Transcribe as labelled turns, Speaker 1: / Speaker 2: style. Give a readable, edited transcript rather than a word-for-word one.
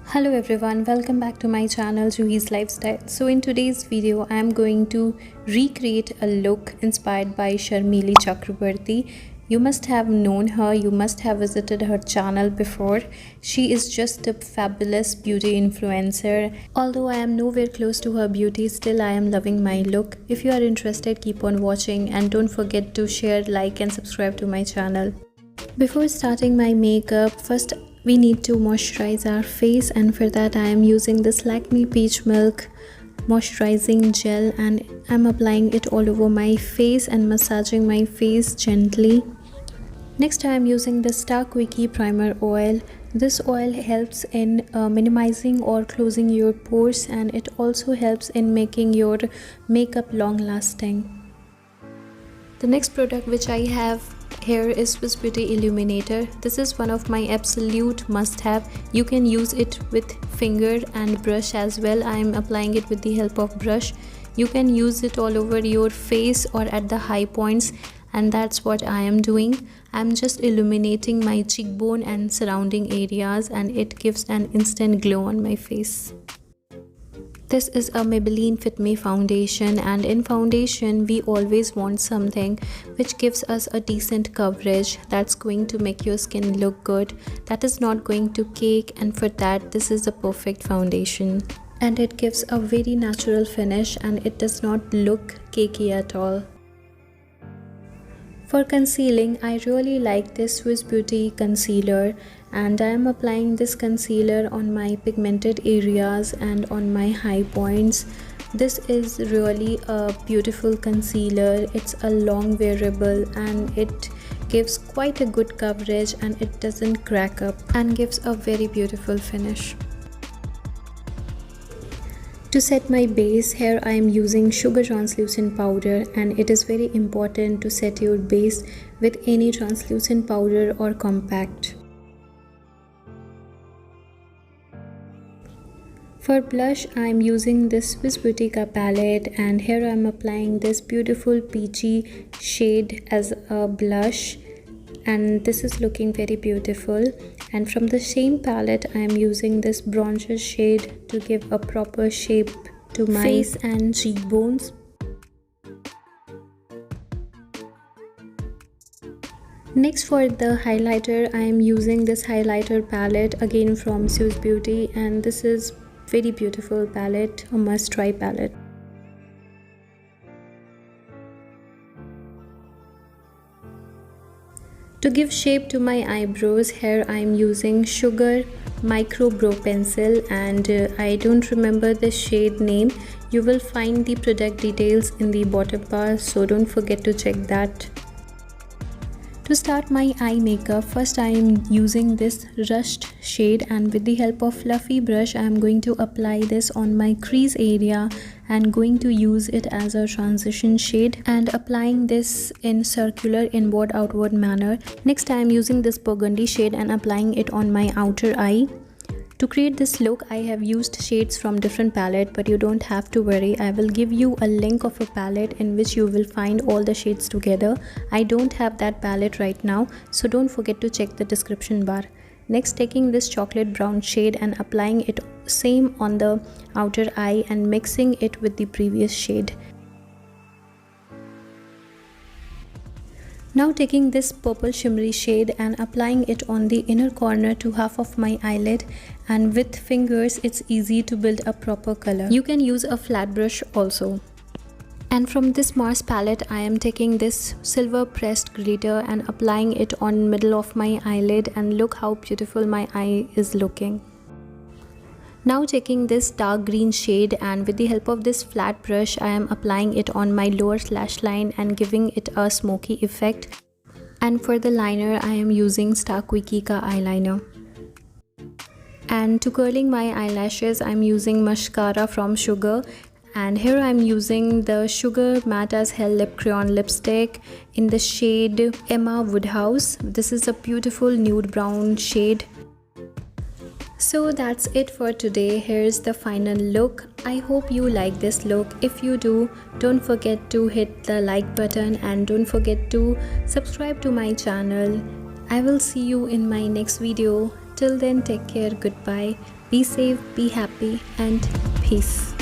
Speaker 1: Hello everyone, welcome back to my channel Juhi's Lifestyle. So in today's video I am going to recreate a look inspired by Sharmili Chakrabarti. You must have known her, you must have visited her channel before. She is just a fabulous beauty influencer. Although I am nowhere close to her beauty, still I am loving my look. If you are interested, keep on watching and don't forget to share, like and subscribe to my channel. Before starting my makeup, first we need to moisturize our face, and for that I am using this Lakme Peach Milk moisturizing gel and I'm applying it all over my face and massaging my face gently. Next I am using the Star Quickie Primer Oil. This oil helps in minimizing or closing your pores, and it also helps in making your makeup long lasting. The next product which I have here is Swiss Beauty Illuminator. This is one of my absolute must-have. You can use it with finger and brush as well. I am applying it with the help of brush. You can use it all over your face or at the high points, and that's what I am doing. I'm just illuminating my cheekbone and surrounding areas, and it gives an instant glow on my face. This is a Maybelline Fit Me foundation, and in foundation we always want something which gives us a decent coverage that's going to make your skin look good, that is not going to cake, and for that this is the perfect foundation. And it gives a very natural finish and it does not look cakey at all. For concealing, I really like this Swiss Beauty concealer, and I am applying this concealer on my pigmented areas and on my high points. This is really a beautiful concealer. It's a long wearable and it gives quite a good coverage, and it doesn't crack up and gives a very beautiful finish. To set my base, here I am using Sugar Translucent Powder, and it is very important to set your base with any translucent powder or compact. For blush, I am using this Swiss Boutique palette, and here I am applying this beautiful peachy shade as a blush, and this is looking very beautiful. And from the same palette I am using this bronzer shade to give a proper shape to my face and cheekbones. Next, for the highlighter, I am using this highlighter palette again from Swiss Beauty, and this is very beautiful palette, a must try palette. To give shape to my eyebrows, here I am using Sugar Micro Brow Pencil, and I don't remember the shade name. You will find the product details in the bottom bar, so don't forget to check that. To start my eye makeup, first I am using this Rushed shade, and with the help of fluffy brush I am going to apply this on my crease area and going to use it as a transition shade and applying this in circular inward outward manner. Next I am using this burgundy shade and applying it on my outer eye. To create this look, I have used shades from different palette, but you don't have to worry. I will give you a link of a palette in which you will find all the shades together. I don't have that palette right now, so don't forget to check the description bar. Next, taking this chocolate brown shade and applying it same on the outer eye and mixing it with the previous shade. Now taking this purple shimmery shade and applying it on the inner corner to half of my eyelid, and with fingers it's easy to build a proper color. You can use a flat brush also. And from this Mars palette I am taking this silver pressed glitter and applying it on middle of my eyelid, and look how beautiful my eye is looking. Now taking this dark green shade, and with the help of this flat brush I am applying it on my lower lash line and giving it a smoky effect. And for the liner I am using Star Quickie Ka eyeliner. And to curling my eyelashes I am using mascara from Sugar, and here I am using the Sugar Matte as Hell Lip Crayon Lipstick in the shade Emma Woodhouse. This is a beautiful nude brown shade. So that's it for today. Here's the final look. I hope you like this look. If you do, don't forget to hit the like button and don't forget to subscribe to my channel. I will see you in my next video. Till then, take care, goodbye, be safe, be happy, and peace.